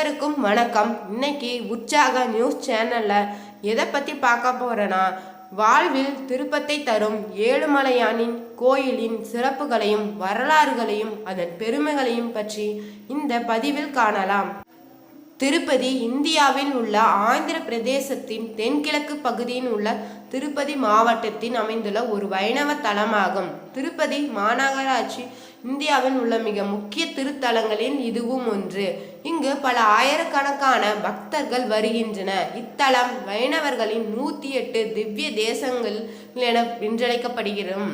அனைவருக்கும் வணக்கம். இன்னைக்கு உற்சாக நியூஸ் சேனல்ல எதை பத்தி பார்க்க போறேன்னா, வாழ்வில் திருப்பத்தை தரும் ஏழுமலையானின் கோயிலின் சிறப்புகளையும் வரலாறுகளையும் அதன் பெருமைகளையும் பற்றி இந்த பதிவில் காணலாம். திருப்பதி இந்தியாவில் உள்ள ஆந்திர பிரதேசத்தின் தென்கிழக்கு பகுதியில் உள்ள திருப்பதி மாவட்டத்தில் அமைந்துள்ள ஒரு வைணவ தலமாகும். திருப்பதி மாநகராட்சி இந்தியாவில் உள்ள மிக முக்கிய திருத்தலங்களில் இதுவும் ஒன்று. இங்கு பல ஆயிரக்கணக்கான பக்தர்கள் வருகின்றனர். இத்தலம் வைணவர்களின் 108 திவ்ய தேசங்கள் என என்றழைக்கப்படுகிறது.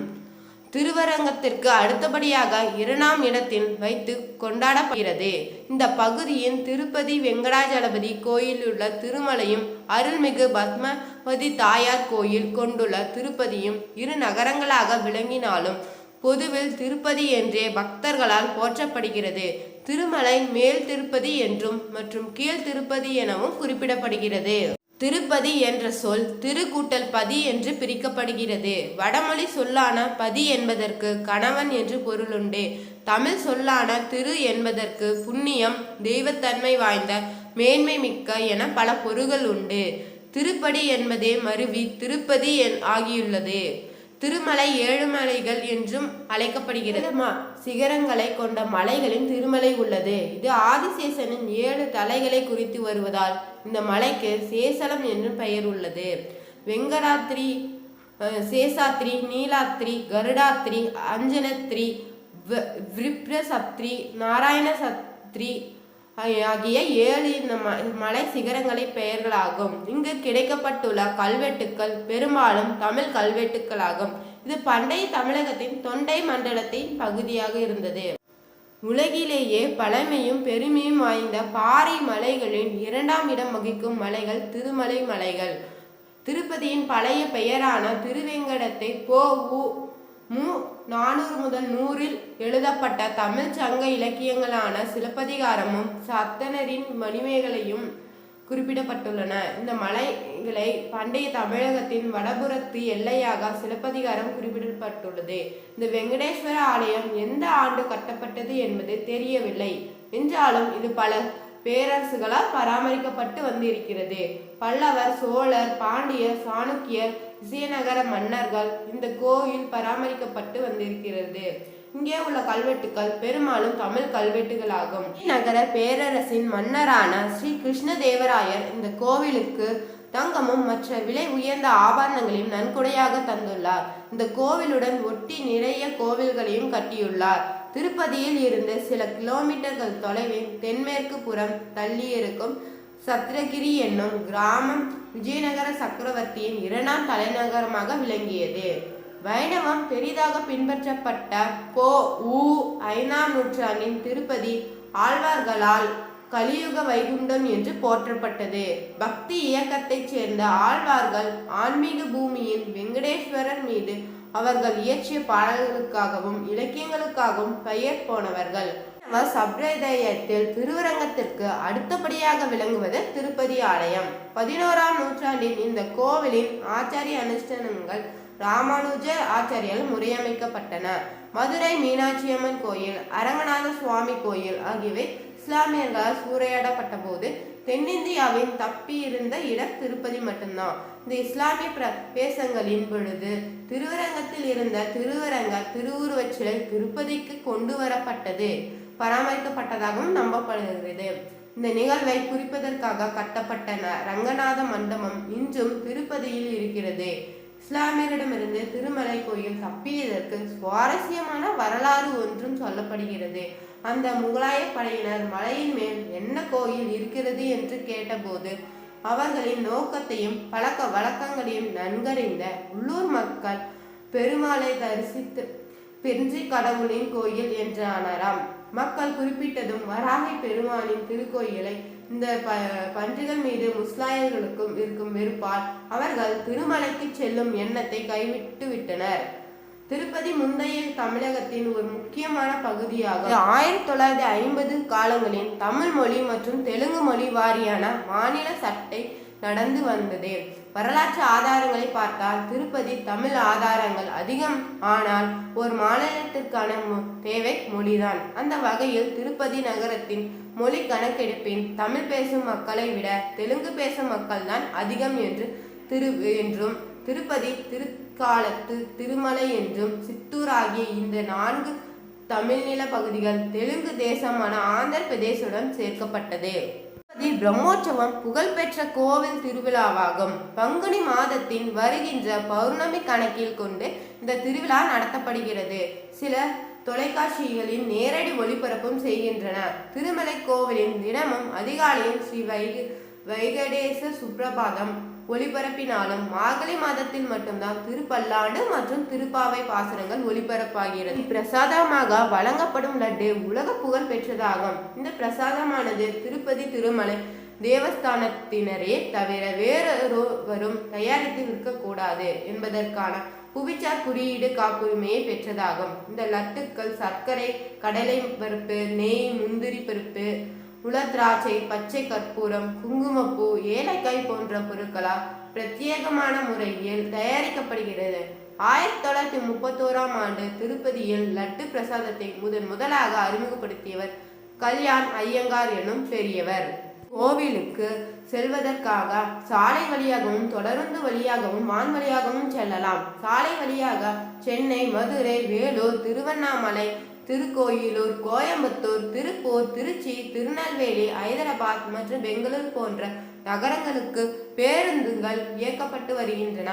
திருவரங்கத்திற்கு அடுத்தபடியாக 2ஆம் இடத்தில் வைத்து கொண்டாடப்படுகிறது. இந்த பகுதியின் திருப்பதி வெங்கடாஜலபதி கோயில் உள்ள திருமலையும் அருள்மிகு பத்மாவதி தாயார் கோயில் கொண்டுள்ள திருப்பதியும் இரு நகரங்களாக விளங்கினாலும் பொதுவில் திருப்பதி என்றே பக்தர்களால் போற்றப்படுகிறது. திருமலை மேல் திருப்பதி என்றும் மற்றும் கீழ் திருப்பதி எனவும் குறிப்பிடப்படுகிறது. திருப்பதி என்ற சொல் திரு கூட்டல் பதி என்று பிரிக்கப்படுகிறது. வடமொழி சொல்லான பதி என்பதற்கு கணவன் என்று பொருளுண்டு. தமிழ் சொல்லான திரு என்பதற்கு புண்ணியம், தெய்வத்தன்மை வாய்ந்த, மேன்மை மிக்க என பல பொருள்கள் உண்டு. திருப்படி என்பதே மருவி திருப்பதி ஆகியுள்ளது. திருமலை 7 மலைகள் என்றும் அழைக்கப்படுகிறது. சிகரங்களை கொண்ட மலைகளின் திருமலை உள்ளது. இது ஆதிசேஷனின் 7 தலைகளை குறித்து வருவதால் இந்த மலைக்கு சேசலம் என்று பெயர் உள்ளது. வெங்கடாத்ரி, சேஷாத்ரி, நீலாத்ரி, கருடாத்ரி, அஞ்சனத்ரி, விப்ரசத்ரி, நாராயணசத்ரி ஆகிய 7 இந்த மலை சிகரங்களை பெயர்களாகும். இங்கு கிடைக்கப்பட்டுள்ள கல்வெட்டுக்கள் பெரும்பாலும் தமிழ் கல்வெட்டுக்களாகும். இது பண்டைய தமிழகத்தின் தொண்டை மண்டலத்தின் பகுதியாக இருந்தது. உலகிலேயே பழமையும் பெருமையும் வாய்ந்த பாறை மலைகளில் 2ஆம் இடம் வகிக்கும் மலைகள் திருமலை மலைகள். திருப்பதியின் பழைய பெயரான திருவேங்கடத்தை மு 400 முதல் 100 எழுதப்பட்ட தமிழ் சங்க இலக்கியங்களான சிலப்பதிகாரமும் சத்தனரின் மணிமேகலையும் குறிப்பிடப்பட்டுள்ளன. இந்த மலைகளை பண்டைய தமிழகத்தின் வடபுறத்து எல்லையாக சிலப்பதிகாரம் குறிப்பிடப்பட்டுள்ளது. இந்த வெங்கடேஸ்வர ஆலயம் எந்த ஆண்டு கட்டப்பட்டது என்பது தெரியவில்லை. என்றாலும் இது பல பேரரசுகளால் பராமரிக்கப்பட்டு வந்திருக்கிறது. பல்லவர், சோழர், பாண்டியர், சாளுக்கியர், விஜயநகர மன்னர்கள் இந்த கோயில் பராமரிக்கப்பட்டு வந்திருக்கிறது. இங்கே உள்ள கல்வெட்டுக்கள் பெரும்பாலும் தமிழ் கல்வெட்டுகளாகும். நகர பேரரசின் மன்னரான ஸ்ரீ கிருஷ்ணதேவராயர் இந்த கோவிலுக்கு தங்கமும் மற்ற விலை உயர்ந்த ஆபரணங்களையும் நன்கொடையாக தந்துள்ளார். இந்த கோவிலுடன் ஒட்டி நிறைய கோவில்களையும் கட்டியுள்ளார். திருப்பதியில் இருந்து சில கிலோமீட்டர்கள் தொலைவில் தென்மேற்கு புறம் தள்ளியிருக்கும் சத்ரகிரி என்னும் கிராமம் விஜயநகர சக்கரவர்த்தியின் 2ஆம் தலைநகரமாக விளங்கியது. வைணவம் பெரிதாக பின்பற்றப்பட்ட 5ஆம் நூற்றாண்டின் திருப்பதி ஆழ்வார்களால் கலியுக வைகுண்டம் என்று போற்றப்பட்டது. பக்தி இயக்கத்தைச் சேர்ந்த ஆழ்வார்கள் ஆன்மீக பூமியின் வெங்கடேஸ்வரர் மீது அவர்கள் இயற்றிய பாடல்களுக்காகவும் இலக்கியங்களுக்காகவும் பெயர் போனவர்கள். சம்பிரதாயத்தில் திருவரங்கத்திற்கு அடுத்தபடியாக விளங்குவது திருப்பதி ஆலயம். 11ஆம் நூற்றாண்டில் இந்த கோவிலின் ஆச்சாரிய அனுஷ்டானங்கள் ராமானுஜர் ஆச்சாரியால் முறையமைக்கப்பட்டன. மதுரை மீனாட்சியம்மன் கோயில், அரங்கநாத சுவாமி கோயில் ஆகியவை இஸ்லாமியர்களால் சூறையாடப்பட்ட போது தென்னிந்தியாவின் தப்பி இருந்த இடம் திருப்பதி மட்டும்தான். இந்த இஸ்லாமிய பிரதேசங்களின் பொழுது திருவரங்கத்தில் இருந்த திருவுருவச் சிலை திருப்பதிக்கு கொண்டு வரப்பட்டது பராமரிக்கப்பட்டதாகவும் நம்பப்படுகிறது. இந்த நிகழ்வை குறிப்பதற்காக கட்டப்பட்ட ரங்கநாத மண்டபம் இன்றும் திருப்பதியில் இருக்கிறது. இஸ்லாமியரிடமிருந்து திருமலை கோயில் தப்பியதற்கு சுவாரஸ்யமான வரலாறு ஒன்றும் சொல்லப்படுகிறது. அந்த முகலாய படையினர் மலையின் மேல் என்ன கோயில் இருக்கிறது என்று கேட்டபோது அவர்களின் நோக்கத்தையும் பழக்க வழக்கங்களையும் நன்கறிந்த உள்ளூர் மக்கள் பெருமாளை தரிசித்து பெருஞ்சி கடவுளின் கோயில் என்றானாராம். மக்கள் குறிப்பிட்டதும் வராகி பெருமாளின் திருக்கோயிலை இந்த பன்றிகள் மீது முஸ்லாயர்களுக்கும் இருக்கும் வெறுப்பால் அவர்கள் திருமலைக்கு செல்லும் எண்ணத்தை கைவிட்டு விட்டனர். திருப்பதி முந்தைய தமிழகத்தின் ஒரு முக்கியமான பகுதியாக 1950 காலங்களில் தமிழ் மொழி மற்றும் தெலுங்கு மொழி வாரியான மாநில சட்டை நடந்து வந்தது. வரலாற்று ஆதாரங்களை பார்த்தால் திருப்பதி தமிழ் ஆதாரங்கள் அதிகம், ஆனால் ஒரு மாநிலத்திற்கான தேவை மொழிதான். அந்த வகையில் திருப்பதி நகரத்தின் மொழி கணக்கெடுப்பின் தமிழ் பேசும் மக்களை விட தெலுங்கு பேசும் மக்கள் தான் அதிகம் என்றும் திருப்பதி, திருக்காலத்து திருமலை என்றும் சித்தூர் ஆகிய இந்த 4 தமிழ்நில பகுதிகள் தெலுங்கு தேசமான ஆந்திர பிரதேசுடன் சேர்க்கப்பட்டது. திருப்பதி பிரம்மோற்சவம் புகழ்பெற்ற கோவில் திருவிழாவாகும். பங்குனி மாதத்தின் வருகின்ற பௌர்ணமி கணக்கில் கொண்டு இந்த திருவிழா நடத்தப்படுகிறது. சில தொலைக்காட்சிகளின் நேரடி ஒளிபரப்பும் செய்கின்றன. திருமலை கோவிலின் தினமும் அதிகாலையில் ஸ்ரீ வைகடேச சுப்ரபாதம் ஒளிபரப்பினாலும் மார்கழி மாதத்தில் மட்டும்தான் திருப்பல்லாண்டு மற்றும் திருப்பாவை பாசுரங்கள் ஒளிபரப்பாகிறது. பிரசாதமாக வழங்கப்படும் லட்டு உலக புகழ் பெற்றதாகும். இந்த பிரசாதமானது திருப்பதி திருமலை தேவஸ்தானத்தினரே தவிர வேறொருவரும் தயாரித்து விற்கக்கூடாது என்பதற்கான புவிச்சார் குறியீடு காப்புரிமையை பெற்றதாகும். இந்த லட்டுக்கள் சர்க்கரை, கடலை பருப்பு, நெய், முந்திரி பருப்பு, உலர்-திராட்சை, பச்சை கற்பூரம், குங்குமப்பூ, ஏலக்காய் போன்ற பொருட்களால் பிரத்யேகமான முறையில் தயாரிக்கப்படுகிறது. 1931ஆம் ஆண்டு திருப்பதியில் லட்டு பிரசாதத்தை முதலாக அறிமுகப்படுத்தியவர் கல்யாண் ஐயங்கார் எனும் பெரியவர். கோவிலுக்கு செல்வதற்காக சாலை வழியாகவும் தொடருந்து வழியாகவும் வான் வழியாகவும் செல்லலாம். சாலை வழியாக சென்னை, மதுரை, வேலூர், திருவண்ணாமலை, திருக்கோயிலூர், கோயம்புத்தூர், திருப்பூர், திருச்சி, திருநெல்வேலி, ஐதராபாத் மற்றும் பெங்களூர் போன்ற நகரங்களுக்கு பேருந்துகள் இயக்கப்பட்டு வருகின்றன.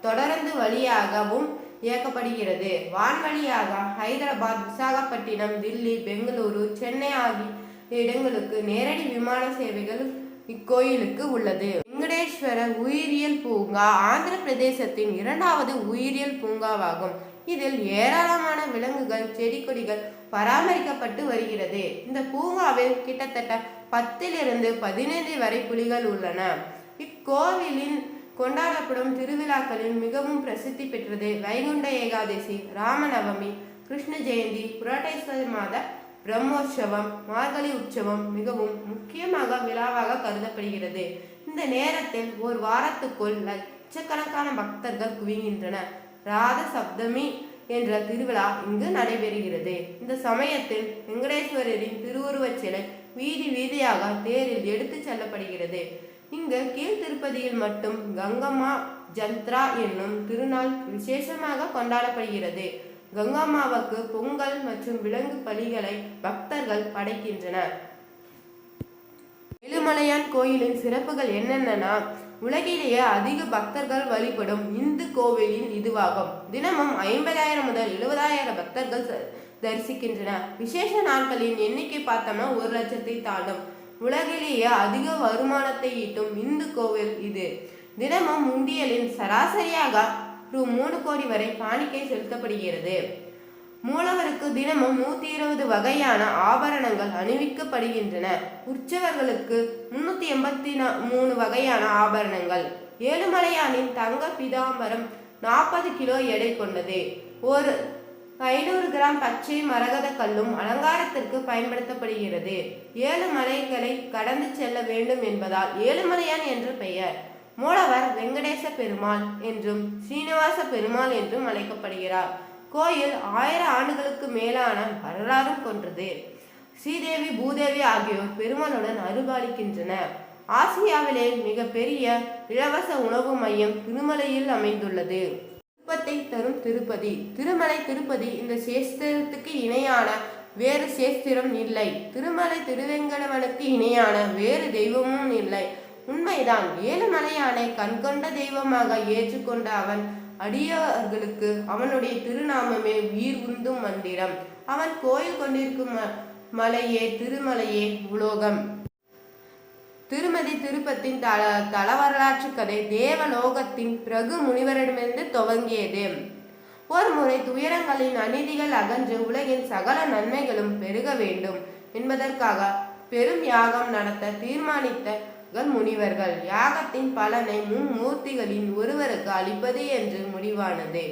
தொடருந்து வழியாகவும் இயக்கப்படுகிறது. வான்வழியாக ஹைதராபாத், விசாகப்பட்டினம், தில்லி, பெங்களூரு, சென்னை ஆகிய இடங்களுக்கு நேரடி விமான சேவைகள் இக்கோயிலுக்கு உள்ளது. வெங்கடேஸ்வர உயிரியல் பூங்கா ஆந்திர பிரதேசத்தின் 2வது உயிரியல் பூங்காவாகும். இதில் ஏராளமான விலங்குகள், செடி கொடிகள் பராமரிக்கப்பட்டு வருகிறது. இந்த பூங்காவில் கிட்டத்தட்ட 10 - 15 வரை புலிகள் உள்ளன. இக்கோவிலின் கொண்டாடப்படும் திருவிழாக்களில் மிகவும் பிரசித்தி பெற்றது வைகுண்ட ஏகாதசி, ராமநவமி, கிருஷ்ண ஜெயந்தி, புரட்டேஸ்வர மாத பிரம்மோற்சவம், மார்கழி உற்சவம் மிகவும் முக்கியமாக விழாவாக கருதப்படுகிறது. இந்த நேரத்தில் ஒரு வாரத்துக்குள் லட்சக்கணக்கான பக்தர்கள் குவிகின்றனர். ராத சப்தமி என்ற திருவிழா இங்கு நடைபெறுகிறது. இந்த சமயத்தில் வெங்கடேஸ்வரரின் திருவுருவச் சிலை வீதி வீதியாக தேரில் எடுத்து செல்லப்படுகிறது. இங்கு கீழ் திருப்பதியில் மட்டும் கங்கம்மா ஜந்த்ரா என்னும் திருநாள் விசேஷமாக கொண்டாடப்படுகிறது. கங்கம்மாவுக்கு பொங்கல் மற்றும் விலங்கு பலிகளை பக்தர்கள் படைக்கின்றனர். ஏழுமலையான் கோயிலின் சிறப்புகள் என்னென்னா, உலகிலேயே அதிக பக்தர்கள் வழிபடும் இந்து கோவிலின் இதுவாகும். தினமும் 50,000 முதல் 70,000 பக்தர்கள் தரிசிக்கின்றனர். விசேஷ நாட்களின் எண்ணிக்கை பார்த்தோம்னா 1 லட்சத்தை தாண்டும். உலகிலேயே அதிக வருமானத்தை ஈட்டும் இந்து கோவில் இது. தினமும் உண்டியலில் சராசரியாக ரூ. 3 கோடி வரை காணிக்கை செலுத்தப்படுகிறது. மூலவருக்கு தினமும் 120 வகையான ஆபரணங்கள் அணிவிக்கப்படுகின்றன. உற்சவர்களுக்கு 383 வகையான ஆபரணங்கள். ஏழுமலையானின் தங்க பிதாம்பரம் 40 கிலோ எடை கொண்டது. ஒரு 500 கிராம் பச்சை மரகத கல்லும் அலங்காரத்திற்கு பயன்படுத்தப்படுகிறது. 7 மலைகளை கடந்து செல்ல வேண்டும் என்பதால் ஏழுமலையான் என்று பெயர். மூலவர் வெங்கடேச பெருமாள் என்றும் சீனிவாச பெருமாள் என்றும் அழைக்கப்படுகிறார். கோயில் 1000 ஆண்டுகளுக்கு மேலான வரலாறும் கொண்டது. ஸ்ரீதேவி, பூதேவி ஆகியோர் பெருமாளுடன் அருள்பாலிக்கின்றனர். ஆசியாவிலே மிக பெரிய இலவச உணவு மையம் திருமலையில் அமைந்துள்ளது. திருப்பத்தை தரும் திருப்பதி. திருமலை திருப்பதி இந்த சேஸ்திரத்துக்கு இணையான வேறு சேஸ்திரம் இல்லை. திருமலை திருவேங்கடவனுக்கு இணையான வேறு தெய்வமும் இல்லை. உண்மைதான். ஏழுமலையானை கண்கொண்ட தெய்வமாக ஏற்றுக்கொண்ட அவன் அடியவர்களுக்கு அவனுடைய திருநாமமே உயிர் உந்தும் மந்திரம். அவன் கோயில் கொண்டிருக்கும் மலையே திருமலையே உலோகம். திருமதி திருப்பத்தின் தல வரலாற்று கதை தேவலோகத்தின் பிரகு முனிவரிடமிருந்து துவங்கியது. ஒரு முறை துயரங்களின் அநீதிகள் அகன்று உலகின் சகல நன்மைகளும் பெருக வேண்டும் என்பதற்காக பெரும் யாகம் நடத்த தீர்மானித்த முனிவர்கள். யாகத்தின் பலனை மும்மூர்த்திகளின் ஒருவருக்கு அளிப்பது என்று முடிவானது.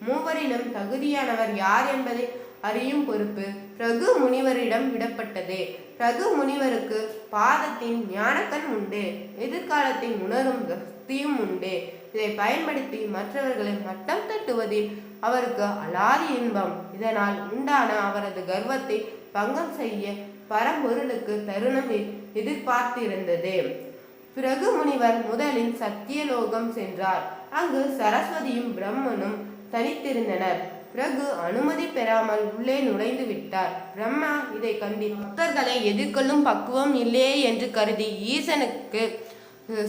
மூவரிலும் தகுதியானவர் யார் என்பதை அறியும் பொறுப்பு பிரகு முனிவரிடம் விடப்பட்டது. பிரகு முனிவருக்கு பாதத்தின் ஞானக்கண் உண்டு, எதிர்காலத்தை உணரும் சக்தியும் உண்டு. இதை பயன்படுத்தி மற்றவர்களை மட்டம் தட்டுவதில் அவருக்கு அலாதி இன்பம். இதனால் உண்டான அவரது கர்வத்தை பங்கம் செய்ய பரம்பொருளுக்கு தருணம் எதிர்பார்த்திருந்தது. பிறகு முனிவர் முதலில் சத்தியலோகம் சென்றார். அங்கு சரஸ்வதியும் பிரம்மனும் தனித்திருந்தனர். பிறகு அனுமதி பெறாமல் உள்ளே நுழைந்து விட்டார். பிரம்மா இதை கண்டு பக்தர்களை எதிர்கொள்ளும் பக்குவம் இல்லையே என்று கருதி ஈசனுக்கு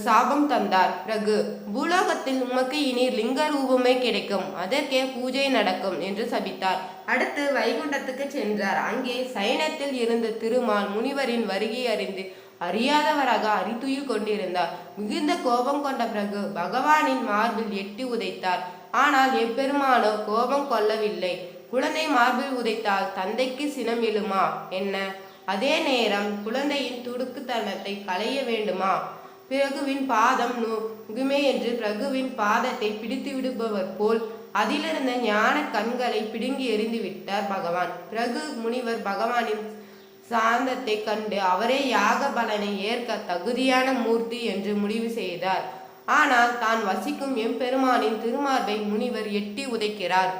சாபம் தந்தார். பிறகு பூலோகத்தில் உமக்கு இனி லிங்க ரூபமே கிடைக்கும், அதற்கே பூஜை நடக்கும் என்று சபித்தார். அடுத்து வைகுண்டத்துக்கு சென்றார். அங்கே சயனத்தில் இருந்த திருமால் முனிவரின் வருகை அறிந்து அறியாதவராக அரித்துயில் கொண்டிருந்தார். மிகுந்த கோபம் கொண்ட பிறகு பகவானின் மார்பில் எட்டி உதைத்தார். ஆனால் எப்பெருமானோ கோபம் கொள்ளவில்லை. குழந்தை மார்பில் உதைத்தால் தந்தைக்கு சினம் எழுமா என்ன? அதே நேரம் குழந்தையின் துடுக்குத்தனத்தை களைய வேண்டுமா? பிரகுவின் பாதம் நுகுமே என்று பிரகுவின் பாதத்தை பிடித்து விடுபவர் போல் அதிலிருந்த ஞான கண்களை பிடுங்கி எறிந்து விட்டார் பகவான். பிரகு முனிவர் பகவானின் சாந்தத்தை கண்டு அவரே யாக பலனை ஏற்க தகுதியான மூர்த்தி என்று முடிவு செய்தார். ஆனால் தான் வசிக்கும் எம்பெருமானின் திருமார்பை முனிவர் எட்டி உதைக்கிறார்.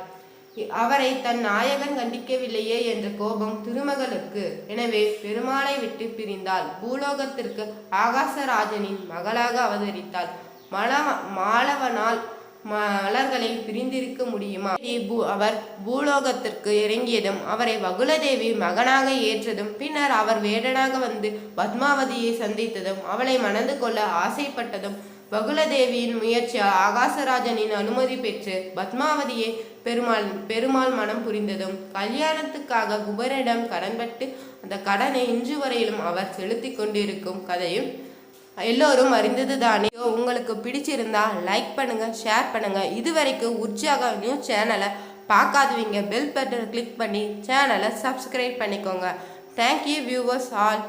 அவரை தன் நாயகன் கண்டிக்கவில்லையே என்ற கோபம் திருமகளுக்கு. எனவே பெருமாளை விட்டு பிரிந்தாள். பூலோகத்திற்கு ஆகாசராஜனின் மகளாக அவதரித்தாள். மாலவனால் மலர்களை பிரிந்திருக்க முடியுமா? அவர் பூலோகத்திற்கு இறங்கியதும் அவரை வகுலதேவி மகனாக ஏற்றதும் பின்னர் அவர் வேடனாக வந்து பத்மாவதியை சந்தித்ததும் அவளை மணந்து கொள்ள ஆசைப்பட்டதும் வகுலதேவியின் முயற்சியால் ஆகாசராஜனின் அனுமதி பெற்று பத்மாவதியை பெருமாள் மனம் புரிந்ததும் கல்யாணத்துக்காக குபரிடம் கடன்பட்டு அந்த கடனை இன்று வரையிலும் அவர் செலுத்தி கொண்டிருக்கும் கதையும் எல்லோரும் அறிந்தது தானே. உங்களுக்கு பிடிச்சிருந்தா லைக் பண்ணுங்க, ஷேர் பண்ணுங்க. இதுவரைக்கும் உற்சாக நியூஸ் சேனலை பார்க்காதவங்க பெல் பட்டனை கிளிக் பண்ணி சேனலை சப்ஸ்கிரைப் பண்ணிக்கோங்க. Thank you viewers all.